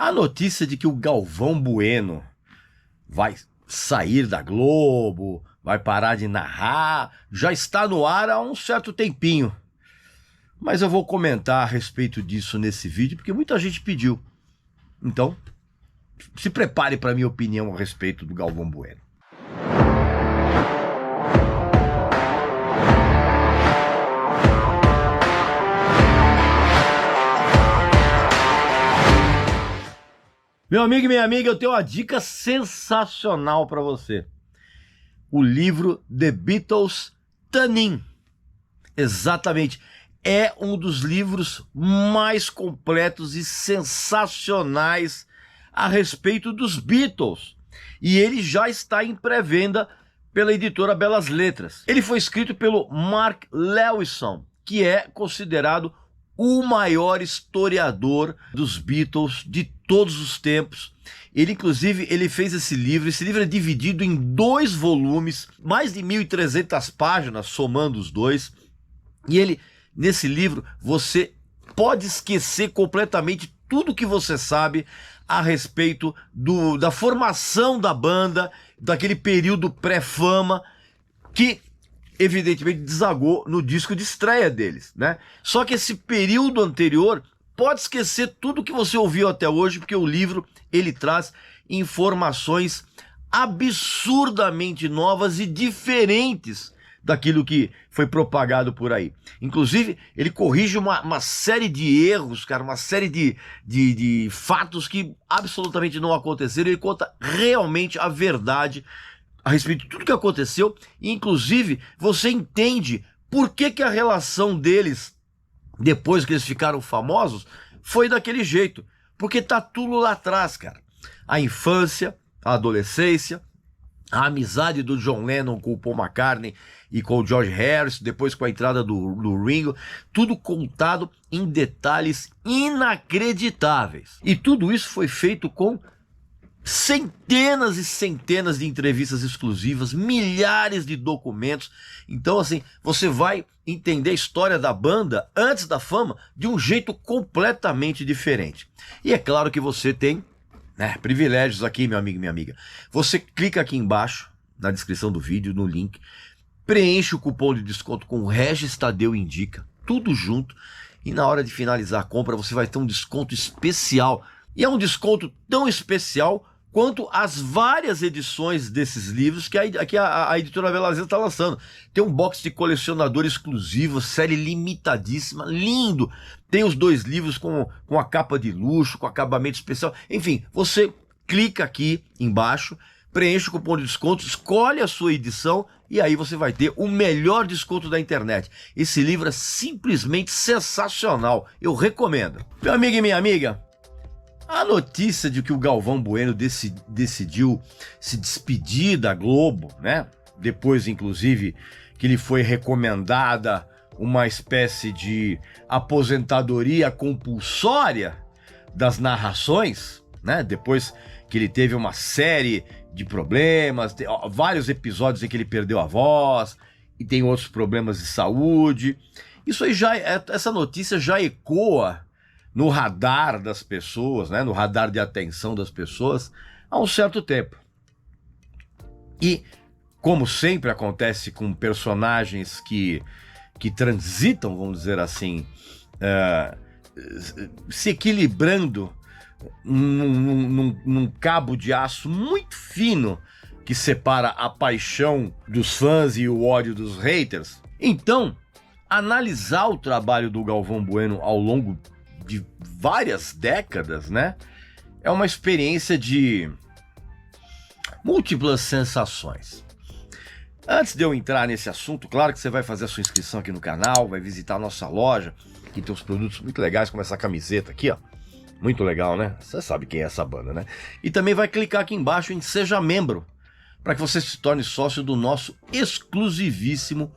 A notícia de que o Galvão Bueno vai sair da Globo, vai parar de narrar, já está no ar há um certo tempinho. Mas eu vou comentar a respeito disso nesse vídeo, porque muita gente pediu. Então, se prepare para a minha opinião a respeito do Galvão Bueno. Meu amigo e minha amiga, eu tenho uma dica sensacional para você. O livro The Beatles Tanin. Exatamente. É um dos livros mais completos e sensacionais a respeito dos Beatles. E ele já está em pré-venda pela editora Belas Letras. Ele foi escrito pelo Mark Lewisohn, que é considerado o maior historiador dos Beatles de todos os tempos. Ele, inclusive, ele fez esse livro é dividido em 2 volumes, mais de 1.300 páginas, somando os dois. E ele, nesse livro, você pode esquecer completamente tudo que você sabe a respeito da formação da banda, daquele período pré-fama, que evidentemente desagou no disco de estreia deles, né? Só que esse período anterior pode esquecer tudo que você ouviu até hoje, porque o livro ele traz informações absurdamente novas e diferentes daquilo que foi propagado por aí. Inclusive, ele corrige uma série de erros, cara, uma série de fatos que absolutamente não aconteceram. Ele conta realmente a verdade a respeito de tudo que aconteceu, e inclusive você entende por que a relação deles, depois que eles ficaram famosos, foi daquele jeito. Porque tá tudo lá atrás, cara. A infância, a adolescência, a amizade do John Lennon com o Paul McCartney e com o George Harrison, depois com a entrada do Ringo, tudo contado em detalhes inacreditáveis. E tudo isso foi feito com centenas e centenas de entrevistas exclusivas, milhares de documentos. Então, assim, você vai entender a história da banda antes da fama de um jeito completamente diferente. E é claro que você tem, né, privilégios aqui, meu amigo e minha amiga. Você clica aqui embaixo, na descrição do vídeo, no link, preenche o cupom de desconto com o Regis Tadeu Indica, tudo junto, e na hora de finalizar a compra você vai ter um desconto especial. E é um desconto tão especial quanto as várias edições desses livros que a editora Belas Letras está lançando. Tem um box de colecionador exclusivo, série limitadíssima, lindo. Tem os 2 livros com a capa de luxo, com acabamento especial. Enfim, você clica aqui embaixo, preenche o cupom de desconto, escolhe a sua edição e aí você vai ter o melhor desconto da internet. Esse livro é simplesmente sensacional. Eu recomendo. Meu amigo e minha amiga, a notícia de que o Galvão Bueno decidiu se despedir da Globo, né? Depois, inclusive, que lhe foi recomendada uma espécie de aposentadoria compulsória das narrações, né? Depois que ele teve uma série de problemas, vários episódios em que ele perdeu a voz e tem outros problemas de saúde. Isso aí essa notícia já ecoa no radar das pessoas, né, no radar de atenção das pessoas, há um certo tempo. E, como sempre acontece com personagens que transitam, vamos dizer assim, se equilibrando num cabo de aço muito fino que separa a paixão dos fãs e o ódio dos haters, então, analisar o trabalho do Galvão Bueno ao longo de várias décadas, né? É uma experiência de múltiplas sensações. Antes de eu entrar nesse assunto, claro que você vai fazer a sua inscrição aqui no canal, vai visitar a nossa loja, que tem uns produtos muito legais, como essa camiseta aqui, ó. Muito legal, né? Você sabe quem é essa banda, né? E também vai clicar aqui embaixo em Seja Membro, para que você se torne sócio do nosso exclusivíssimo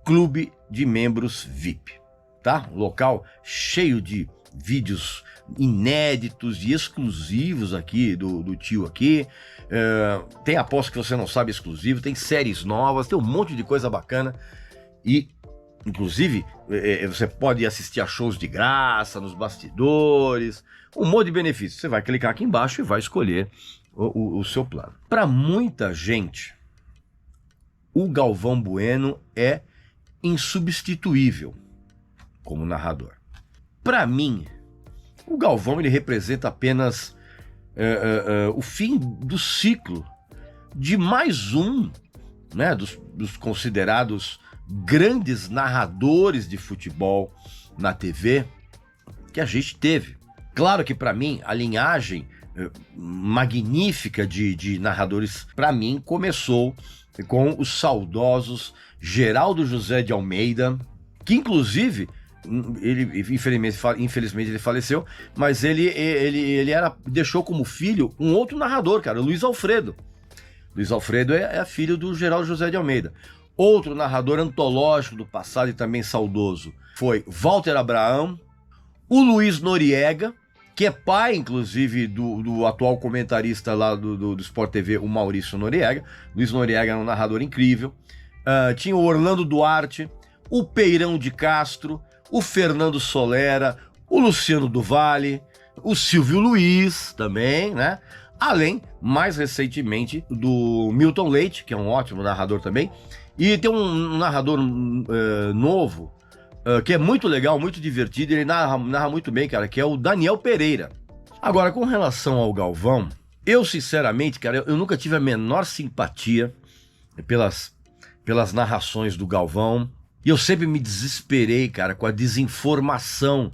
Clube de Membros VIP, tá? Um local cheio de vídeos inéditos e exclusivos aqui do tio aqui. Tem Aposto Que Você Não Sabe exclusivo, tem séries novas, tem um monte de coisa bacana. E Inclusive, você pode assistir a shows de graça, nos bastidores, um monte de benefícios. Você vai clicar aqui embaixo e vai escolher o seu plano. Para muita gente, o Galvão Bueno é insubstituível como narrador. Para mim, o Galvão ele representa apenas o fim do ciclo de mais um, né, dos considerados grandes narradores de futebol na TV que a gente teve. Claro que para mim a linhagem magnífica de narradores para mim começou com os saudosos Geraldo José de Almeida, que inclusive ele infelizmente ele faleceu, mas ele deixou como filho um outro narrador, cara, o Luiz Alfredo. Luiz Alfredo é filho do Geraldo José de Almeida. Outro narrador antológico do passado e também saudoso foi Walter Abraão, o Luiz Noriega, que é pai, inclusive, do atual comentarista lá do Sport TV, o Maurício Noriega. Luiz Noriega era um narrador incrível. Tinha o Orlando Duarte, o Peirão de Castro, o Fernando Solera, o Luciano do Vale, o Silvio Luiz também, né? Além, mais recentemente, do Milton Leite, que é um ótimo narrador também. E tem um narrador novo, que é muito legal, muito divertido, ele narra muito bem, cara, que é o Daniel Pereira. Agora, com relação ao Galvão, eu sinceramente, cara, eu nunca tive a menor simpatia pelas narrações do Galvão, e eu sempre me desesperei, cara, com a desinformação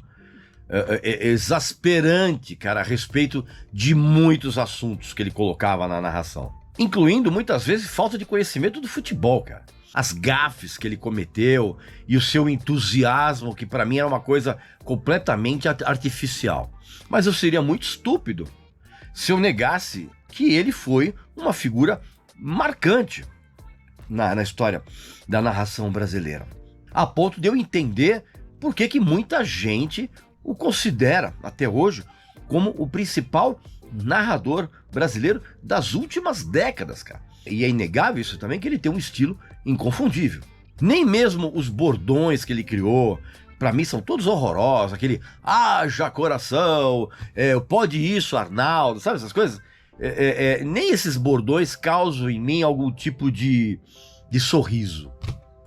exasperante, cara, a respeito de muitos assuntos que ele colocava na narração. Incluindo, muitas vezes, falta de conhecimento do futebol, cara. As gafes que ele cometeu e o seu entusiasmo, que pra mim era uma coisa completamente artificial. Mas eu seria muito estúpido se eu negasse que ele foi uma figura marcante na história da narração brasileira. A ponto de eu entender por que muita gente o considera, até hoje, como o principal narrador brasileiro das últimas décadas, cara. E é inegável isso também, que ele tem um estilo inconfundível. Nem mesmo os bordões que ele criou, pra mim, são todos horrorosos. Aquele, haja coração, pode isso, Arnaldo, sabe essas coisas? Nem esses bordões causam em mim algum tipo de sorriso.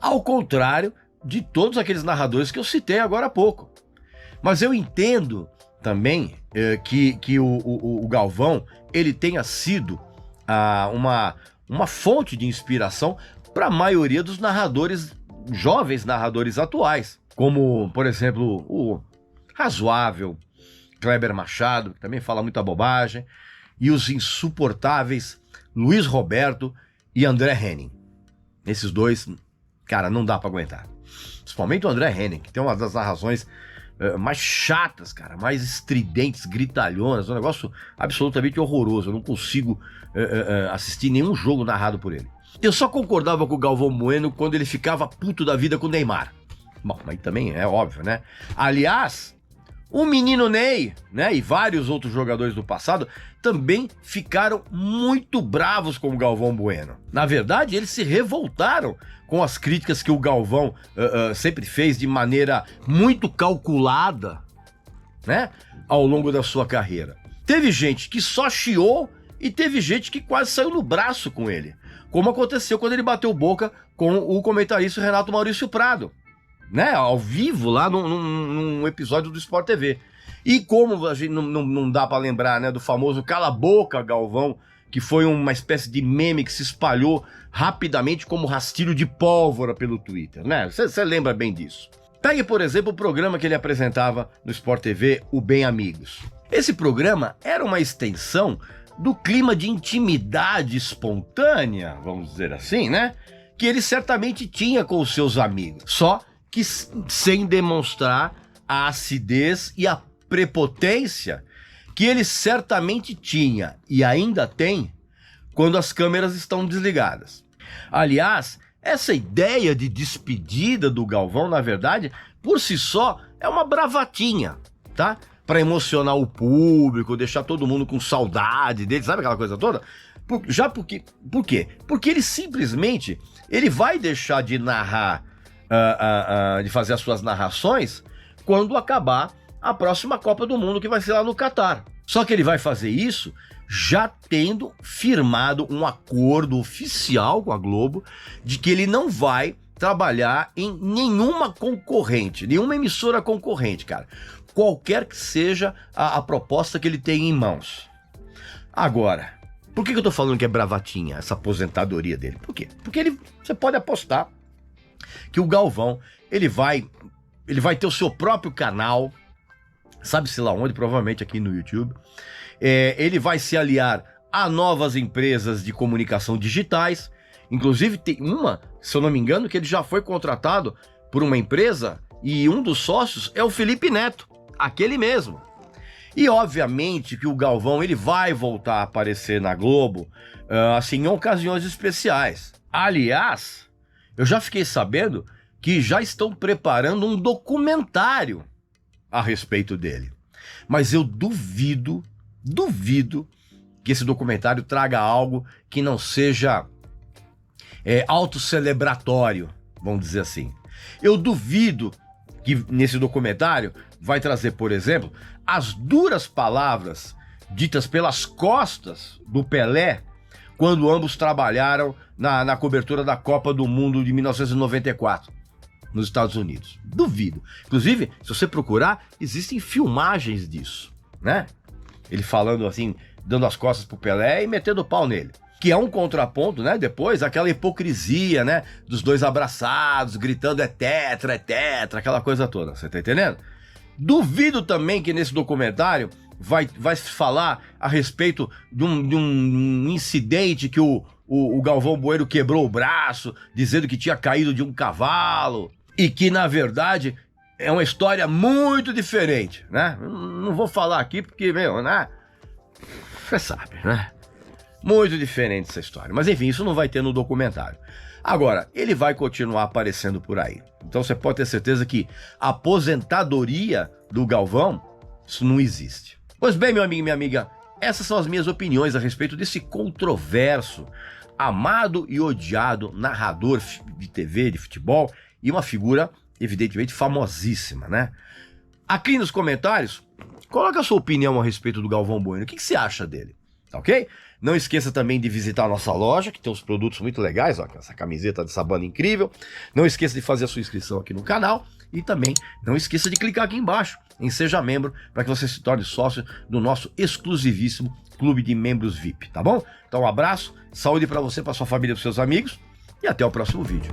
Ao contrário de todos aqueles narradores que eu citei agora há pouco. Mas eu entendo também que o Galvão ele tenha sido uma fonte de inspiração para a maioria dos narradores, jovens narradores atuais, como, por exemplo, o razoável Kleber Machado, que também fala muita bobagem, e os insuportáveis Luiz Roberto e André Henning. Esses dois, cara, não dá para aguentar. Principalmente o André Henning, que tem uma das narrações mais chatas, cara, mais estridentes, gritalhonas, um negócio absolutamente horroroso. Eu não consigo assistir nenhum jogo narrado por ele. Eu só concordava com o Galvão Bueno quando ele ficava puto da vida com o Neymar. Bom, mas também é óbvio, né? Aliás, o menino Ney, né, e vários outros jogadores do passado também ficaram muito bravos com o Galvão Bueno. Na verdade, eles se revoltaram com as críticas que o Galvão sempre fez de maneira muito calculada, né, ao longo da sua carreira. Teve gente que só chiou e teve gente que quase saiu no braço com ele, como aconteceu quando ele bateu boca com o comentarista Renato Maurício Prado, né, ao vivo lá num episódio do Sport TV. E como a gente não dá pra lembrar, né, do famoso Cala a Boca, Galvão, que foi uma espécie de meme que se espalhou rapidamente como rastilho de pólvora pelo Twitter, né? Você lembra bem disso. Pegue, por exemplo, o programa que ele apresentava no Sport TV, o Bem Amigos. Esse programa era uma extensão do clima de intimidade espontânea, vamos dizer assim, né, que ele certamente tinha com os seus amigos, só que sem demonstrar a acidez e a prepotência que ele certamente tinha e ainda tem quando as câmeras estão desligadas. Aliás, essa ideia de despedida do Galvão, na verdade, por si só, é uma bravatinha, tá? Para emocionar o público, deixar todo mundo com saudade dele, sabe aquela coisa toda? Por quê? Porque ele simplesmente vai deixar de narrar de fazer as suas narrações quando acabar a próxima Copa do Mundo, que vai ser lá no Catar. Só que ele vai fazer isso já tendo firmado um acordo oficial com a Globo de que ele não vai trabalhar em nenhuma concorrente, nenhuma emissora concorrente, cara. Qualquer que seja a proposta que ele tem em mãos. Agora, por que eu tô falando que é bravatinha essa aposentadoria dele? Por quê? Porque você pode apostar que o Galvão, ele vai ter o seu próprio canal, sabe-se lá onde, provavelmente aqui no YouTube. Ele vai se aliar a novas empresas de comunicação digitais. Inclusive tem uma, se eu não me engano, que ele já foi contratado por uma empresa e um dos sócios é o Felipe Neto, aquele mesmo. E obviamente que o Galvão, ele vai voltar a aparecer na Globo, assim, em ocasiões especiais. Aliás, eu já fiquei sabendo que já estão preparando um documentário a respeito dele. Mas eu duvido que esse documentário traga algo que não seja autocelebratório, vamos dizer assim. Eu duvido que nesse documentário vai trazer, por exemplo, as duras palavras ditas pelas costas do Pelé quando ambos trabalharam na cobertura da Copa do Mundo de 1994 nos Estados Unidos. Duvido. Inclusive, se você procurar, existem filmagens disso, né? Ele falando assim, dando as costas pro Pelé e metendo o pau nele. Que é um contraponto, né? Depois, aquela hipocrisia, né? Dos dois abraçados, gritando é tetra, aquela coisa toda. Você tá entendendo? Duvido também que nesse documentário vai se falar a respeito de um incidente que o Galvão Bueno quebrou o braço, dizendo que tinha caído de um cavalo e que, na verdade, é uma história muito diferente, né? Não vou falar aqui porque, né? Você sabe, né? Muito diferente essa história. Mas enfim, isso não vai ter no documentário. Agora, ele vai continuar aparecendo por aí. Então você pode ter certeza que a aposentadoria do Galvão, isso não existe. Pois bem, meu amigo e minha amiga, essas são as minhas opiniões a respeito desse controverso, amado e odiado narrador de TV, de futebol, e uma figura, evidentemente, famosíssima, né? Aqui nos comentários, coloca a sua opinião a respeito do Galvão Bueno. O que você acha dele? Tá ok? Não esqueça também de visitar a nossa loja, que tem uns produtos muito legais, ó, essa camiseta dessa banda incrível. Não esqueça de fazer a sua inscrição aqui no canal e também não esqueça de clicar aqui embaixo em Seja Membro para que você se torne sócio do nosso exclusivíssimo Clube de Membros VIP, tá bom? Então um abraço, saúde para você, para sua família e para seus amigos e até o próximo vídeo.